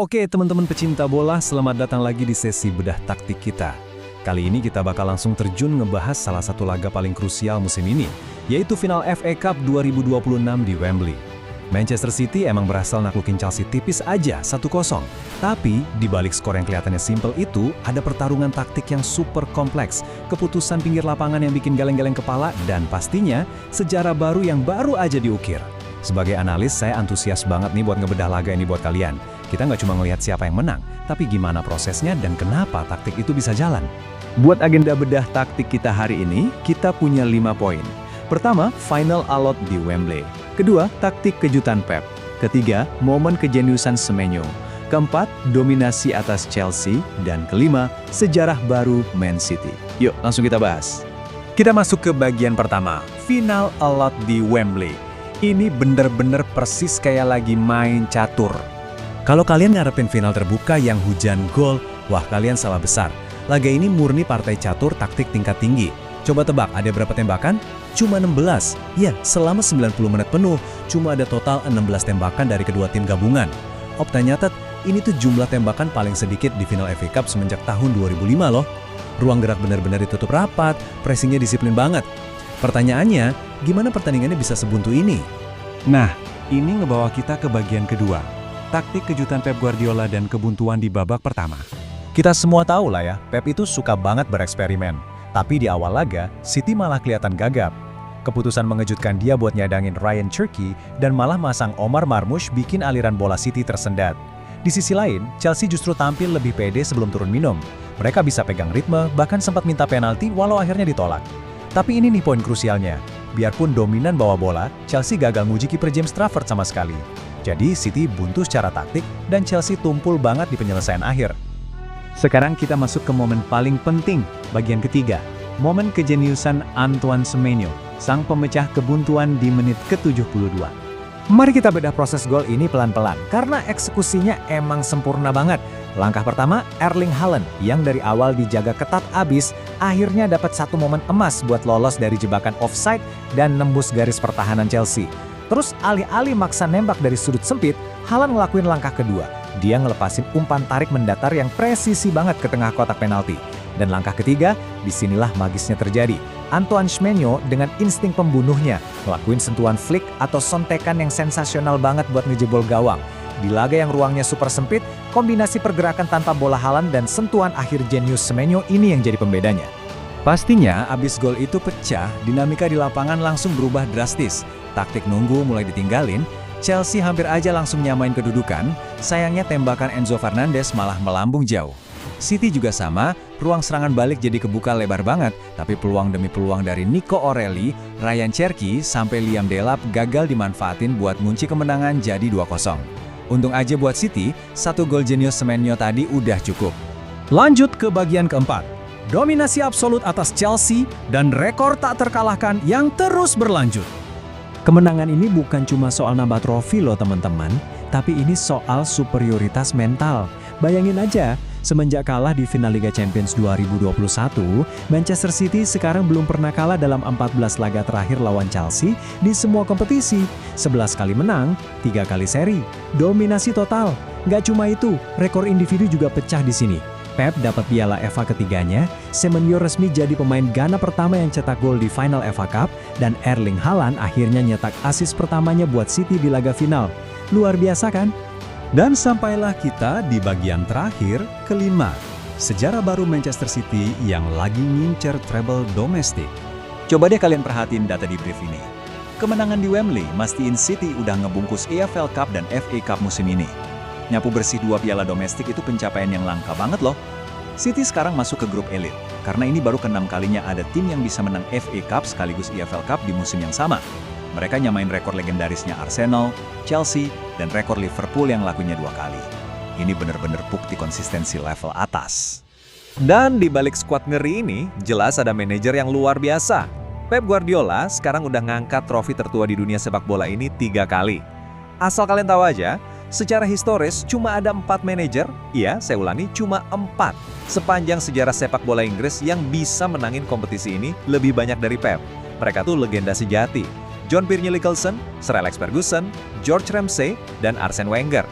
Oke teman-teman pecinta bola, selamat datang lagi di sesi bedah taktik kita. Kali ini kita bakal langsung terjun ngebahas salah satu laga paling krusial musim ini, yaitu final FA Cup 2026 di Wembley. Manchester City emang berhasil naklukin Chelsea tipis aja 1-0. Tapi, di balik skor yang kelihatannya simpel itu, ada pertarungan taktik yang super kompleks, keputusan pinggir lapangan yang bikin geleng-geleng kepala, dan pastinya, sejarah baru yang baru aja diukir. Sebagai analis, saya antusias banget nih buat ngebedah laga ini buat kalian. Kita nggak cuma ngelihat siapa yang menang, tapi gimana prosesnya dan kenapa taktik itu bisa jalan. Buat agenda bedah taktik kita hari ini, kita punya 5 poin. Pertama, final alot di Wembley. Kedua, taktik kejutan Pep. Ketiga, momen kejeniusan Semenyo. Keempat, dominasi atas Chelsea. Dan kelima, sejarah baru Man City. Yuk, langsung kita bahas. Kita masuk ke bagian pertama, final alot di Wembley. Ini bener-bener persis kayak lagi main catur. Kalau kalian ngarepin final terbuka yang hujan gol, wah kalian salah besar. Laga ini murni partai catur taktik tingkat tinggi. Coba tebak, ada berapa tembakan? Cuma 16. Ya, selama 90 menit penuh, cuma ada total 16 tembakan dari kedua tim gabungan. Opta nyatet, ini tuh jumlah tembakan paling sedikit di final FA Cup semenjak tahun 2005 loh. Ruang gerak benar-benar ditutup rapat, pressingnya disiplin banget. Pertanyaannya, gimana pertandingannya bisa sebuntu ini? Nah, ini ngebawa kita ke bagian kedua. Taktik kejutan Pep Guardiola dan kebuntuan di babak pertama. Kita semua tahu lah ya, Pep itu suka banget bereksperimen. Tapi di awal laga, City malah kelihatan gagap. Keputusan mengejutkan dia buat nyadangin Ryan Cherki dan malah masang Omar Marmoush bikin aliran bola City tersendat. Di sisi lain, Chelsea justru tampil lebih pede sebelum turun minum. Mereka bisa pegang ritme, bahkan sempat minta penalti walau akhirnya ditolak. Tapi ini nih poin krusialnya. Biarpun dominan bawa bola, Chelsea gagal nguji kiper James Trafford sama sekali. Jadi City buntu secara taktik dan Chelsea tumpul banget di penyelesaian akhir. Sekarang kita masuk ke momen paling penting, bagian ketiga. Momen kejeniusan Antoine Semenyo, sang pemecah kebuntuan di menit ke-72. Mari kita bedah proses gol ini pelan-pelan, karena eksekusinya emang sempurna banget. Langkah pertama, Erling Haaland, yang dari awal dijaga ketat abis, akhirnya dapat satu momen emas buat lolos dari jebakan offside dan nembus garis pertahanan Chelsea. Terus alih-alih maksa nembak dari sudut sempit, Haaland ngelakuin langkah kedua. Dia ngelepasin umpan tarik mendatar yang presisi banget ke tengah kotak penalti. Dan langkah ketiga, disinilah magisnya terjadi. Antoine Semenyo dengan insting pembunuhnya, ngelakuin sentuhan flick atau sontekan yang sensasional banget buat ngejebol gawang. Di laga yang ruangnya super sempit, kombinasi pergerakan tanpa bola Haaland dan sentuhan akhir jenius Semenyo ini yang jadi pembedanya. Pastinya, abis gol itu pecah, dinamika di lapangan langsung berubah drastis. Taktik nunggu mulai ditinggalin, Chelsea hampir aja langsung nyamain kedudukan, sayangnya tembakan Enzo Fernandez malah melambung jauh. City juga sama, ruang serangan balik jadi kebuka lebar banget, tapi peluang demi peluang dari Nico Orelli, Ryan Cherki, sampai Liam Delap gagal dimanfaatin buat ngunci kemenangan jadi 2-0. Untung aja buat City, satu gol jenius Semenyo tadi udah cukup. Lanjut ke bagian keempat. Dominasi absolut atas Chelsea dan rekor tak terkalahkan yang terus berlanjut. Kemenangan ini bukan cuma soal nambah trofi loh teman-teman, tapi ini soal superioritas mental. Bayangin aja, semenjak kalah di final Liga Champions 2021, Manchester City sekarang belum pernah kalah dalam 14 laga terakhir lawan Chelsea di semua kompetisi. 11 kali menang, 3 kali seri, dominasi total. Nggak cuma itu, rekor individu juga pecah di sini. Pep dapat piala FA ketiganya, Semenyo resmi jadi pemain Ghana pertama yang cetak gol di final FA Cup, dan Erling Haaland akhirnya nyetak assist pertamanya buat City di laga final. Luar biasa kan? Dan sampailah kita di bagian terakhir, kelima. Sejarah baru Manchester City yang lagi ngincer treble domestik. Coba deh kalian perhatiin data di brief ini. Kemenangan di Wembley mastiin City udah ngebungkus EFL Cup dan FA Cup musim ini. Nyapu bersih 2 piala domestik itu pencapaian yang langka banget loh. City sekarang masuk ke grup elit, karena ini baru ke-6 kalinya ada tim yang bisa menang FA Cup sekaligus EFL Cup di musim yang sama. Mereka nyamain rekor legendarisnya Arsenal, Chelsea, dan rekor Liverpool yang lakunya 2 kali. Ini bener-bener bukti konsistensi level atas. Dan di balik skuad ngeri ini, jelas ada manajer yang luar biasa. Pep Guardiola sekarang udah ngangkat trofi tertua di dunia sepak bola ini 3 kali. Asal kalian tahu aja, secara historis cuma ada 4 manajer, iya saya ulangi cuma 4, sepanjang sejarah sepak bola Inggris yang bisa menangin kompetisi ini lebih banyak dari Pep. Mereka tuh legenda sejati. John Pierre Nicholson, Sir Alex Ferguson, George Ramsay, dan Arsene Wenger.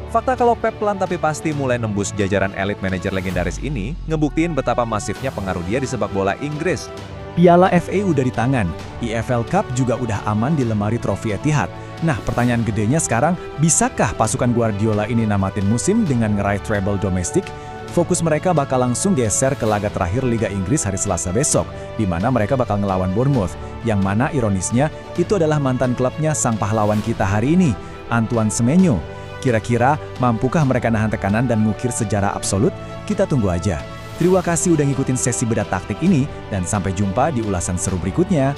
Fakta kalau Pep pelan tapi pasti mulai nembus jajaran elit manajer legendaris ini ngebuktiin betapa masifnya pengaruh dia di sepak bola Inggris. Piala FA udah di tangan, EFL Cup juga udah aman di lemari trofi Etihad. Nah, pertanyaan gedenya sekarang, bisakah pasukan Guardiola ini namatin musim dengan ngeraih treble domestik? Fokus mereka bakal langsung geser ke laga terakhir Liga Inggris hari Selasa besok, di mana mereka bakal ngelawan Bournemouth, yang mana ironisnya itu adalah mantan klubnya sang pahlawan kita hari ini, Antoine Semenyo. Kira-kira mampukah mereka nahan tekanan dan mengukir sejarah absolut? Kita tunggu aja. Terima kasih udah ngikutin sesi bedah taktik ini, dan sampai jumpa di ulasan seru berikutnya.